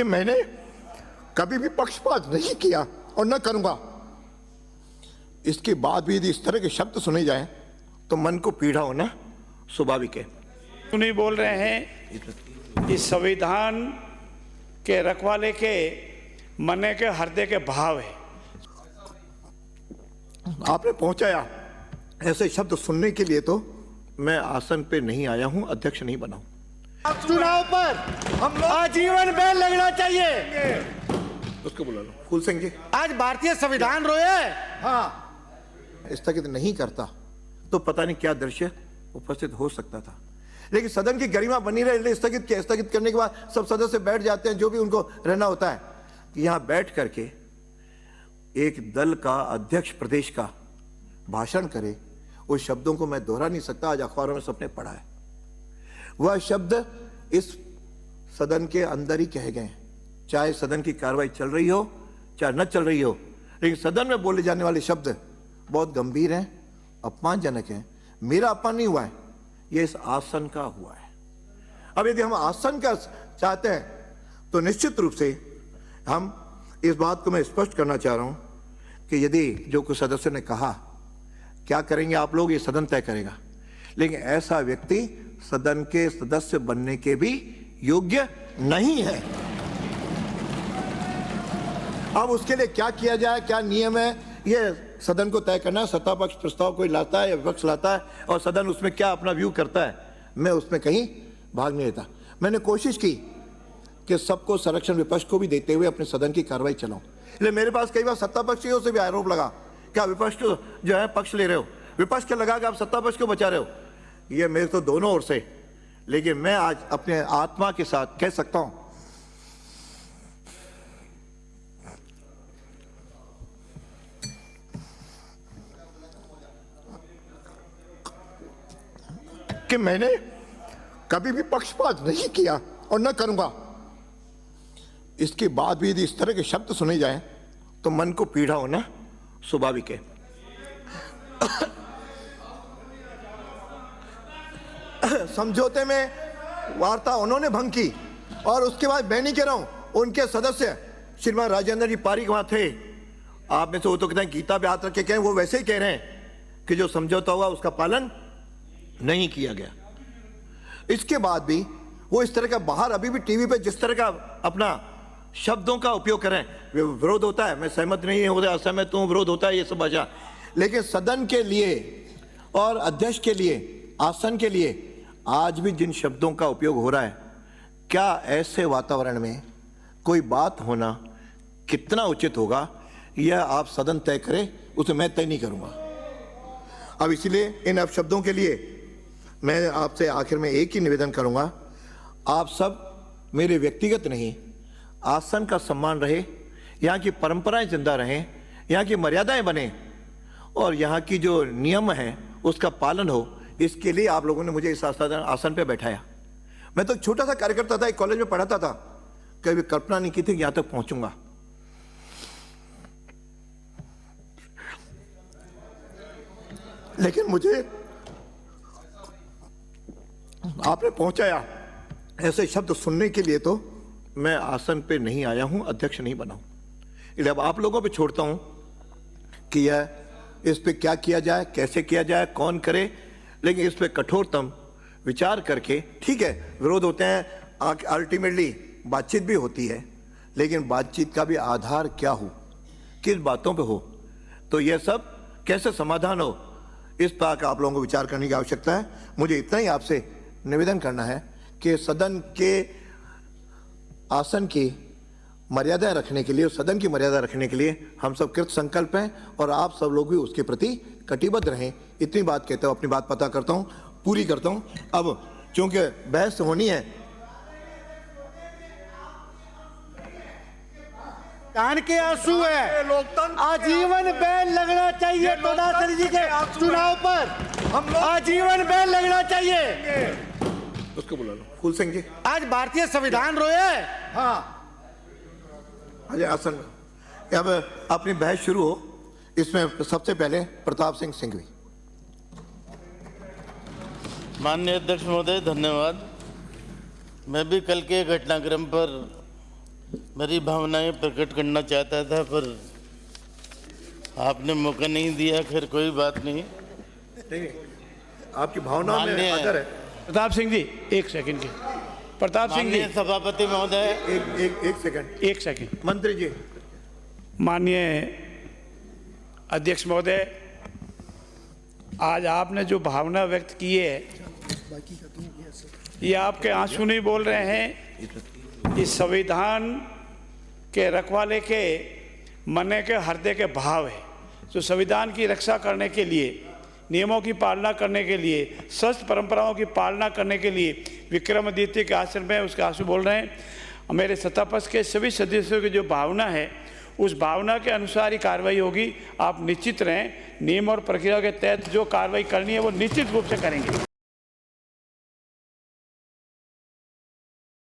कि मैंने कभी भी पक्षपात नहीं किया और न करूंगा। इसके बाद भी यदि इस तरह के शब्द सुने जाएं तो मन को पीड़ा होना स्वाभाविक है। नहीं बोल रहे हैं इस संविधान के रखवाले के मने के हृदय के भाव है। आपने पहुंचाया ऐसे शब्द सुनने के लिए तो मैं आसन पे नहीं आया हूं, अध्यक्ष नहीं बना हूं। चुनाव पर हम लोग आजीवन बैन लगना चाहिए। उसको बुला लो। फूल सिंह जी, आज भारतीय संविधान रोए। हाँ, स्थगित नहीं करता तो पता नहीं क्या दृश्य उपस्थित हो सकता था, लेकिन सदन की गरिमा बनी रहे इसलिए स्थगित करने के बाद सब सदस्य बैठ जाते हैं, जो भी उनको रहना होता है। यहां बैठ करके एक दल का अध्यक्ष प्रदेश का भाषण करे, उस शब्दों को मैं दोहरा नहीं सकता। आज अखबारों में सबने पढ़ा है, वह शब्द इस सदन के अंदर ही कहे गए, चाहे सदन की कार्रवाई चल रही हो चाहे न चल रही हो, लेकिन सदन में बोले जाने वाले शब्द बहुत गंभीर हैं, अपमानजनक हैं। मेरा अपमान नहीं हुआ है, यह इस आसन का हुआ है। अब यदि हम आसन का चाहते हैं तो निश्चित रूप से हम इस बात को मैं स्पष्ट करना चाह रहा हूं कि यदि जो कुछ सदस्य ने कहा क्या करेंगे आप लोग, ये सदन तय करेगा, लेकिन ऐसा व्यक्ति सदन के सदस्य बनने के भी योग्य नहीं है। अब उसके लिए क्या किया जाए, क्या नियम है, ये सदन को तय करना है। सत्ता पक्ष प्रस्ताव कोई लाता है या विपक्ष लाता है और सदन उसमें क्या अपना व्यू करता है, मैं उसमें कहीं भाग नहीं लेता। मैंने कोशिश की कि सबको संरक्षण विपक्ष को भी देते हुए अपने सदन की कार्रवाई चलाऊं, इसलिए मेरे पास कई बार सत्ता पक्षियों से भी आरोप लगा क्या विपक्ष को जो है पक्ष ले रहे हो, विपक्ष के लगा कि आप सत्ता पक्ष को बचा रहे हो। ये मेरे तो दोनों ओर से, लेकिन मैं आज अपने आत्मा के साथ कह सकता हूं कि मैंने कभी भी पक्षपात नहीं किया और न करूंगा। इसके बाद भी यदि इस तरह के शब्द सुने जाएं तो मन को पीड़ा होना स्वाभाविक है। समझौते में वार्ता उन्होंने भंग की और उसके बाद मैं नहीं कह रहा हूं, उनके सदस्य श्रीमान राजेंद्र जी पारिक वहां थे, आप में से वो तो कहते हैं गीता पे हाथ रख के कहें, वो वैसे ही कह रहे हैं कि जो समझौता हुआ उसका पालन नहीं किया गया। इसके बाद भी वो इस तरह का बाहर अभी भी टीवी पे जिस तरह का अपना शब्दों का उपयोग करें, विरोध होता है, मैं सहमत नहीं हूं, असहमत हूं, विरोध होता है, ये सब भाषा, लेकिन सदन के लिए और अध्यक्ष के लिए, आसन के लिए आज भी जिन शब्दों का उपयोग हो रहा है, क्या ऐसे वातावरण में कोई बात होना कितना उचित होगा, यह आप सदन तय करें, उसे मैं तय नहीं करूंगा। अब इसलिए इन अपशब्दों के लिए मैं आपसे आखिर में एक ही निवेदन करूंगा, आप सब मेरे व्यक्तिगत नहीं, आसन का सम्मान रहे, यहाँ की परंपराएं जिंदा रहें, यहाँ की मर्यादाएं बने और यहाँ की जो नियम है उसका पालन हो, इसके लिए आप लोगों ने मुझे इस आसन पे बैठाया। मैं तो छोटा सा कार्यकर्ता था, एक कॉलेज में पढ़ाता था, कभी कल्पना नहीं की थी यहाँ तक पहुंचूंगा। लेकिन मुझे आपने पहुंचाया ऐसे शब्द सुनने के लिए तो मैं आसन पे नहीं आया हूं, अध्यक्ष नहीं बना हूं। इसलिए अब आप लोगों पे छोड़ता हूं कि यह इस पे क्या किया जाए, कैसे किया जाए, कौन करे, लेकिन इस पे कठोरतम विचार करके, ठीक है विरोध होते हैं, अल्टीमेटली बातचीत भी होती है, लेकिन बातचीत का भी आधार क्या हो, किस बातों पे हो, तो यह सब कैसे समाधान हो, इस तरह का आप लोगों को विचार करने की आवश्यकता है। मुझे इतना ही आपसे निवेदन करना है कि सदन के आसन की मर्यादा रखने के लिए, सदन की मर्यादा रखने के लिए हम सब कृत संकल्प हैं और आप सब लोग भी उसके प्रति कटिबद्ध रहें। इतनी बात कहते हुए अपनी बात पता करता हूं, पूरी करता हूं। अब चूंकि बहस होनी है, कान के आंसू है, आजीवन बैन लगना चाहिए। तोड़ासरी जी के चुनाव पर हम आजीवन बैन लगना चाहिए। उसको बुला लो। फूल सिंह जी, आज भारतीय संविधान रोए। हाँ, अजय आसन में अब अपनी बहस शुरू हो। इसमें सबसे पहले प्रताप सिंह सिंघवी। माननीय अध्यक्ष महोदय, धन्यवाद। मैं भी कल के घटनाक्रम पर मेरी भावनाएं प्रकट करना चाहता था पर आपने मौका नहीं दिया। खैर कोई बात नहीं। नहीं, आपकी भावना में माननीय- आदर है। प्रताप सिंह जी एक सेकंड के। प्रताप सिंह जी माननीय सभापति महोदय, एक सेकंड। एक सेकंड। मंत्री जी, माननीय अध्यक्ष महोदय, आज आपने जो भावना व्यक्त की है ये आपके आंसू नहीं बोल रहे हैं, इस संविधान के रखवाले के मन के हृदय के भाव है। जो संविधान की रक्षा करने के लिए, नियमों की पालना करने के लिए, स्वस्थ परंपराओं की पालना करने के लिए विक्रमादित्य के आश्रम में उसके आंसू बोल रहे हैं। मेरे सत्ता पक्ष के सभी सदस्यों की जो भावना है उस भावना के अनुसार ही कार्रवाई होगी। आप निश्चित रहें, नियम और प्रक्रिया के तहत जो कार्रवाई करनी है वो निश्चित रूप से करेंगे।